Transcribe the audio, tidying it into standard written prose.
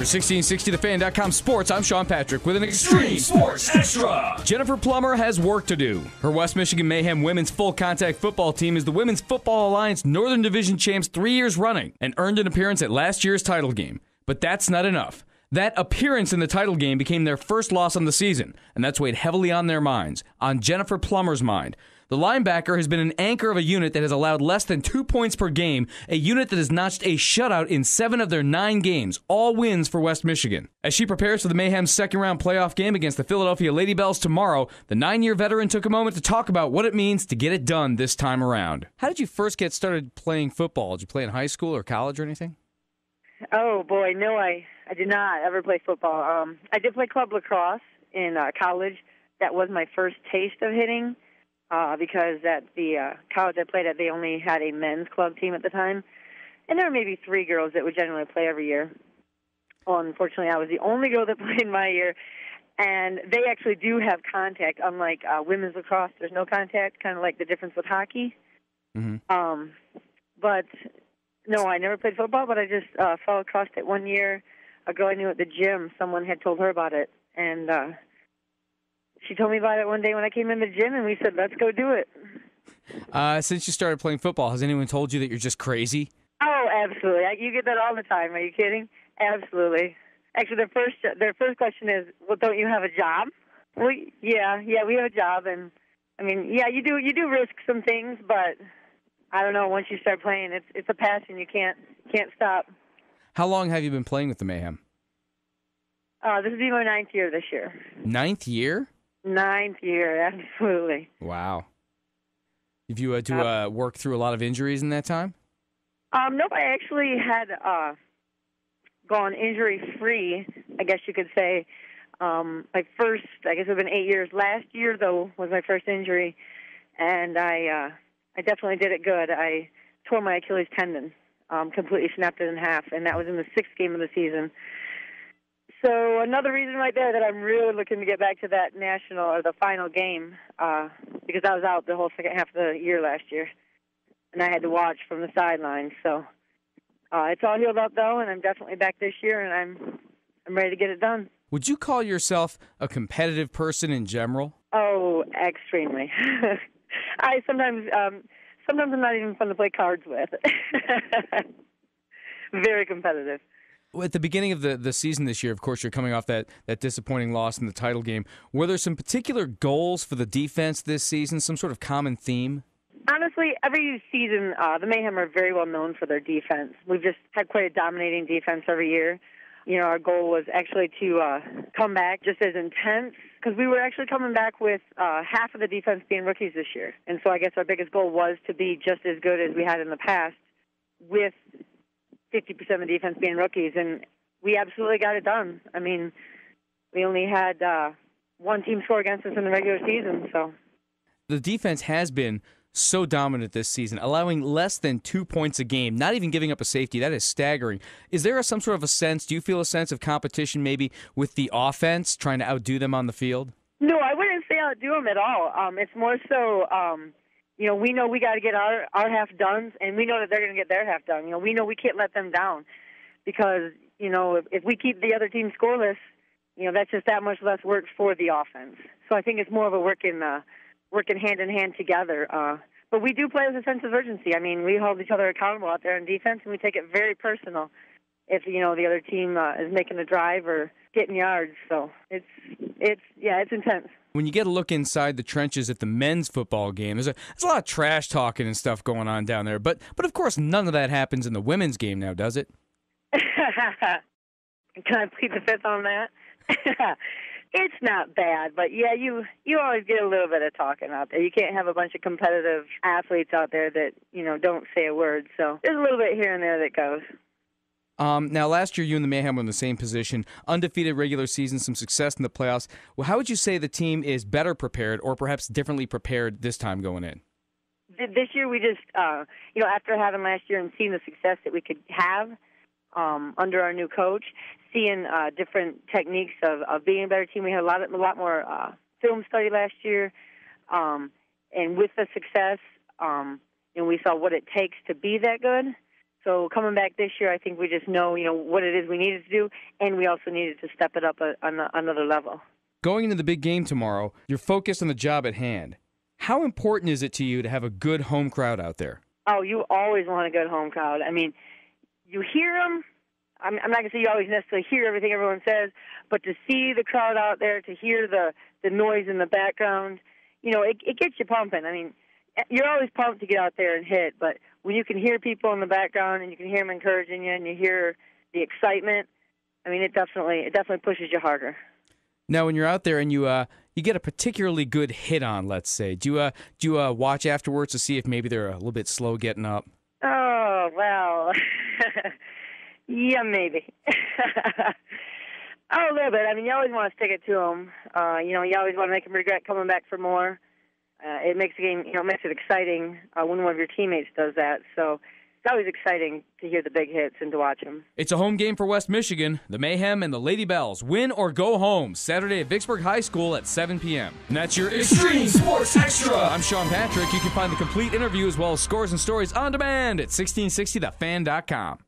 For 1660thefan.com sports, I'm Sean Patrick with an Extreme Sports Extra. Jennifer Plummer has work to do. Her West Michigan Mayhem women's full contact football team is the Women's Football Alliance Northern Division champs 3 years running and earned an appearance at last year's title game. But that's not enough. That appearance in the title game became their first loss on the season, and that's weighed heavily on their minds, on Jennifer Plummer's mind. The linebacker has been an anchor of a unit that has allowed less than 2 points per game, a unit that has notched a shutout in 7 of their 9 games, all wins for West Michigan. As she prepares for the Mayhem's second-round playoff game against the Philadelphia Lady Bells tomorrow, the 9-year veteran took a moment to talk about what it means to get it done this time around. How did you first get started playing football? Did you play in high school or college or anything? Oh, boy, no, I did not ever play football. I did play club lacrosse in college. That was my first taste of hitting. Because at the college I played at, they only had a men's club team at the time. And there were maybe 3 girls that would generally play every year. Well, unfortunately, I was the only girl that played my year. And they actually do have contact, unlike women's lacrosse. There's no contact, kind of like the difference with hockey. Mm-hmm. But, no, I never played football, but I just fell across it one year. A girl I knew at the gym, someone had told her about it. And she told me about it one day when I came in the gym, and we said, let's go do it. Since you started playing football, has anyone told you that you're just crazy? Oh, absolutely. You get that all the time. Are you kidding? Absolutely. Actually, their first question is, well, don't you have a job? Well, yeah, we have a job. And, I mean, yeah, you do risk some things, but I don't know, once you start playing, it's a passion. You can't stop. How long have you been playing with the Mayhem? This will be my 9th year this year. 9th year? 9th year, absolutely. Wow. Have you had to work through a lot of injuries in that time? Nope, I actually had gone injury-free, I guess you could say. My first, I guess it would have been 8 years. Last year, though, was my first injury, and I definitely did it good. I tore my Achilles tendon, completely snapped it in half, and that was in the 6th game of the season. So another reason right there that I'm really looking to get back to that national or the final game, because I was out the whole second half of the year last year, and I had to watch from the sidelines. So it's all healed up though, and I'm definitely back this year, and I'm ready to get it done. Would you call yourself a competitive person in general? Oh, extremely. Sometimes I'm not even fun to play cards with. Very competitive. At the beginning of the season this year, of course, you're coming off that disappointing loss in the title game. Were there some particular goals for the defense this season, some sort of common theme? Honestly, every season, the Mayhem are very well known for their defense. We've just had quite a dominating defense every year. You know, our goal was actually to come back just as intense, because we were actually coming back with half of the defense being rookies this year. And so I guess our biggest goal was to be just as good as we had in the past with 50% of the defense being rookies, and we absolutely got it done. I mean, we only had one team score against us in the regular season. So the defense has been so dominant this season, allowing less than 2 points a game, not even giving up a safety. That is staggering. Is there some sort of a sense, do you feel a sense of competition maybe with the offense, trying to outdo them on the field? No, I wouldn't say outdo them at all. It's more so, you know, we know we got to get our half done, and we know that they're going to get their half done. You know, we know we can't let them down because, you know, if we keep the other team scoreless, you know, that's just that much less work for the offense. So I think it's more of a working hand in hand together. But we do play with a sense of urgency. I mean, we hold each other accountable out there in defense, and we take it very personal if, you know, the other team is making a drive or getting yards. So it's intense. When you get a look inside the trenches at the men's football game, there's a lot of trash talking and stuff going on down there. But of course, none of that happens in the women's game now, does it? Can I plead the fifth on that? It's not bad, but yeah, you always get a little bit of talking out there. You can't have a bunch of competitive athletes out there that, you know, don't say a word. So there's a little bit here and there that goes. Now, last year, you and the Mayhem were in the same position, undefeated regular season, some success in the playoffs. Well, how would you say the team is better prepared or perhaps differently prepared this time going in? This year, we just, you know, after having last year and seeing the success that we could have under our new coach, seeing different techniques of being a better team. We had a lot more film study last year, and with the success, and we saw what it takes to be that good. So coming back this year, I think we just know, what it is we needed to do, and we also needed to step it up on another level. Going into the big game tomorrow, you're focused on the job at hand. How important is it to you to have a good home crowd out there? Oh, you always want a good home crowd. I mean, you hear them. I'm not going to say you always necessarily hear everything everyone says, but to see the crowd out there, to hear the noise in the background, it gets you pumping. I mean, you're always pumped to get out there and hit, but when you can hear people in the background and you can hear them encouraging you and you hear the excitement, I mean, it definitely pushes you harder. Now, when you're out there and you get a particularly good hit on, let's say, do you watch afterwards to see if maybe they're a little bit slow getting up? Oh, well, yeah, maybe. Oh, a little bit. I mean, you always want to stick it to them. You always want to make them regret coming back for more. It makes the game, makes it exciting when one of your teammates does that. So it's always exciting to hear the big hits and to watch them. It's a home game for West Michigan. The Mayhem and the Lady Bells win or go home Saturday at Vicksburg High School at 7 p.m. And that's your Extreme Sports Extra. I'm Sean Patrick. You can find the complete interview as well as scores and stories on demand at 1660thefan.com.